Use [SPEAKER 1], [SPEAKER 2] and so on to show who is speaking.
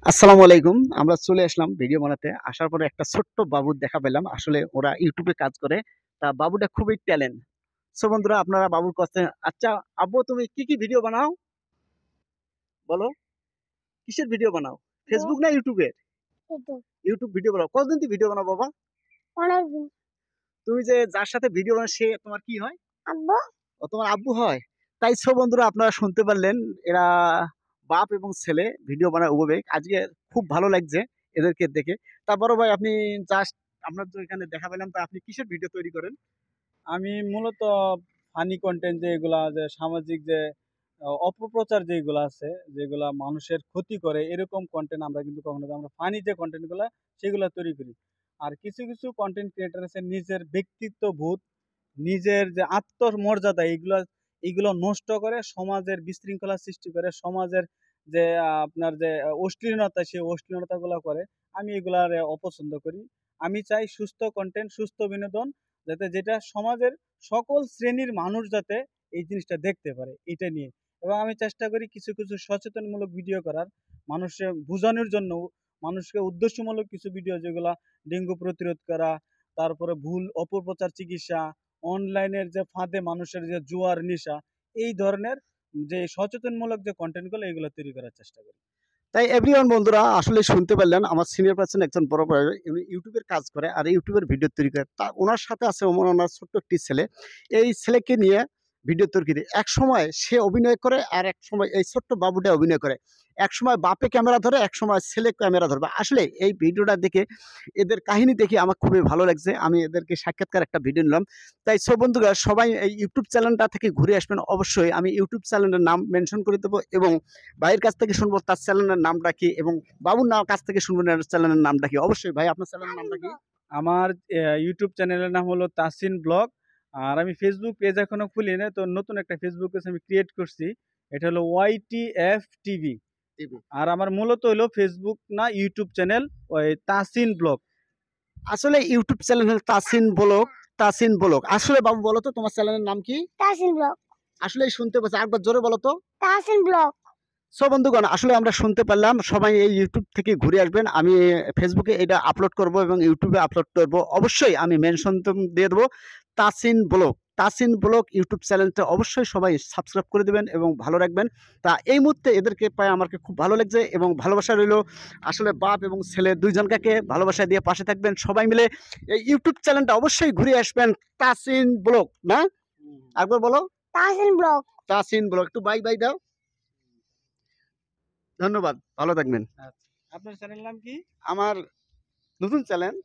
[SPEAKER 1] আসসালামু আলাইকুম। আমরা চলে আসলাম ভিডিও বানাতে। আসার পরে একটা ছোট্ট বাবুর দেখা পেলাম। আসলে ওরা YouTube এ কাজ করে। তা বাবুটা খুবই ট্যালেন্ট। সো বন্ধুরা আপনারা বাবুর কাছে আচ্ছা আব্বু তুমি কি ভিডিও বানাও? বলো। কিসের ভিডিও বানাও?
[SPEAKER 2] হ্যাঁ,
[SPEAKER 1] Facebook না YouTube এর?
[SPEAKER 2] এই তো
[SPEAKER 1] YouTube ভিডিও বানাও। কতদিন থেকে ভিডিও বানাও বাবা?
[SPEAKER 2] অনেকদিন।
[SPEAKER 1] তুমি যে যার সাথে ভিডিও বানাও সে তোমার কি হয়?
[SPEAKER 2] আব্বু
[SPEAKER 1] ও তোমার আব্বু হয়? তাই সো বন্ধুরা আপনারা শুনতে পারলেন এরা বাপ এবং ছেলে ভিডিও বানায় উপবেগ। আজকে খুব ভালো লাগছে এদেরকে দেখে। তা বড় ভাই আপনি জাস্ট আপনার তো এখানে দেখা পেলাম তা আপনি কিসের ভিডিও তৈরি করেন?
[SPEAKER 3] আমি মূলত ফানি কন্টেন্ট যেগুলা যে সামাজিক যে অপপ্রচার যেগুলো আছে যেগুলা মানুষের ক্ষতি করে এরকম কন্টেন্ট আমরা কিন্তু কখনো আমরা ফানি যে কন্টেন্ট গুলা সেগুলো তৈরি করি। আর কিছু কিছু কন্টেন্ট ক্রিয়েটার আছে নিজের ব্যক্তিত্ব বোধ নিজের যে আত্মমর্যাদা এইগুলা এইগুলো নষ্ট করে সমাজের বিশৃঙ্খলা সৃষ্টি করে সমাজের যে আপনার যে অশ্লীলতা সেই অশ্লীলতাগুলো করে। আমি এগুলার অপছন্দ করি। আমি চাই সুস্থ কন্টেন্ট সুস্থ বিনোদন যাতে যেটা সমাজের সকল শ্রেণীর মানুষ যাতে এই জিনিসটা দেখতে পারে এটা নিয়ে। এবং আমি চেষ্টা করি কিছু কিছু সচেতনমূলক ভিডিও করার মানুষের বোঝানোর জন্য মানুষকে উদ্দেশ্যমূলক কিছু ভিডিও যেগুলা ডেঙ্গু প্রতিরোধ করা, তারপরে ভুল অপপ্রচার চিকিৎসা, অনলাইনের যে ফাঁদে মানুষের যে জুয়ার নেশা, এই ধরনের যে সচেতনমূলক যে কন্টেন্টগুলো এগুলো তৈরি করার চেষ্টা করি।
[SPEAKER 1] তাই এভরিওয়ান বন্ধুরা আসলে শুনতে পারলেন আমার সিনিয়র পারসন একজন বড় ভাই উনি ইউটিউবের কাজ করে আর ইউটিউবের ভিডিও তৈরি করে। তা উনার সাথে আছে ওনার ছোট্ট একটি ছেলে। এই ছেলেকে নিয়ে ভিডিও তৈরি করে। একসময় সে অভিনয় করে আর একসময় এই ছোট্ট বাবুটা অভিনয় করে। একসময় বাপে ক্যামেরা ধরে, একসময় ছেলে ক্যামেরা ধরবে। আসলে এই ভিডিওটা দেখে এদের কাহিনী দেখে আমার খুবই ভালো লাগছে। আমি এদেরকে সাক্ষাৎকার একটা ভিডিও নিলাম। তাই সব বন্ধুরা সবাই এই ইউটিউব চ্যানেলটা থেকে ঘুরে আসবেন। অবশ্যই আমি ইউটিউব চ্যানেলের নাম মেনশন করে দেবো এবং ভাইয়ের কাছ থেকে শুনবো তার চ্যানেলের নামটা কি এবং বাবুর কাছ থেকে শুনবেন এর চ্যানেলের নামটা কি। অবশ্যই ভাই আপনার চ্যানেলের নামটা কি?
[SPEAKER 3] আমার ইউটিউব চ্যানেলের নাম হলো তাসিন ব্লগ। আর আমি ফেসবুক পেজ এখনো খুলি না, তো নতুন একটা ফেসবুক পেজ আমি ক্রিয়েট করছি। এটা হলো ওয়াইটিএফ টিভি।
[SPEAKER 1] টিভি।
[SPEAKER 3] আর আমার মূলত হলো ফেসবুক না ইউটিউব চ্যানেল ওই তাসিন ব্লগ।
[SPEAKER 1] আসলে ইউটিউব চ্যানেল হলো তাসিন ব্লগ। তাসিন ব্লগ। আসলে বাবু বলো তো তোমার চ্যানেলের নাম কি?
[SPEAKER 2] তাহসিন ব্লগ।
[SPEAKER 1] আসলেই শুনতে পাচ্ছি আরেকবার জোরে বলো তো।
[SPEAKER 2] তাহসিন ব্লগ।
[SPEAKER 1] সো বন্ধুগণ আসলে আমরা শুনতে পারলাম সবাই এই ইউটিউব থেকে ঘুরে আসবেন। আমি ফেসবুকে এটা আপলোড করব এবং ইউটিউবে আপলোড করব। অবশ্যই আমি মেনশন দিয়ে দেবো Tasin blog. Tasin blog YouTube চ্যানেলটা অবশ্যই সবাই সাবস্ক্রাইব করে দেবেন এবং ভালো রাখবেন। তা এই মুহূর্তে এদেরকে পায় আমাকে খুব ভালো লাগছে এবং ভালোবাসা রইলো। আসলে বাপ এবং ছেলে দুইজনকে ভালোবাসা দিয়ে পাশে থাকবেন। সবাই মিলে এই ইউটিউব চ্যানেলটা অবশ্যই ঘুরে আসবেন। তাসিন ব্লগ না? একবার বলো।
[SPEAKER 2] তাহসিন ব্লগ।
[SPEAKER 1] তাসিন ব্লগ। একটু বাই বাই দাও। ধন্যবাদ। ভালো থাকবেন।
[SPEAKER 3] আচ্ছা, আপনার চ্যানেল নাম কি?
[SPEAKER 1] আমার নতুন চ্যানেল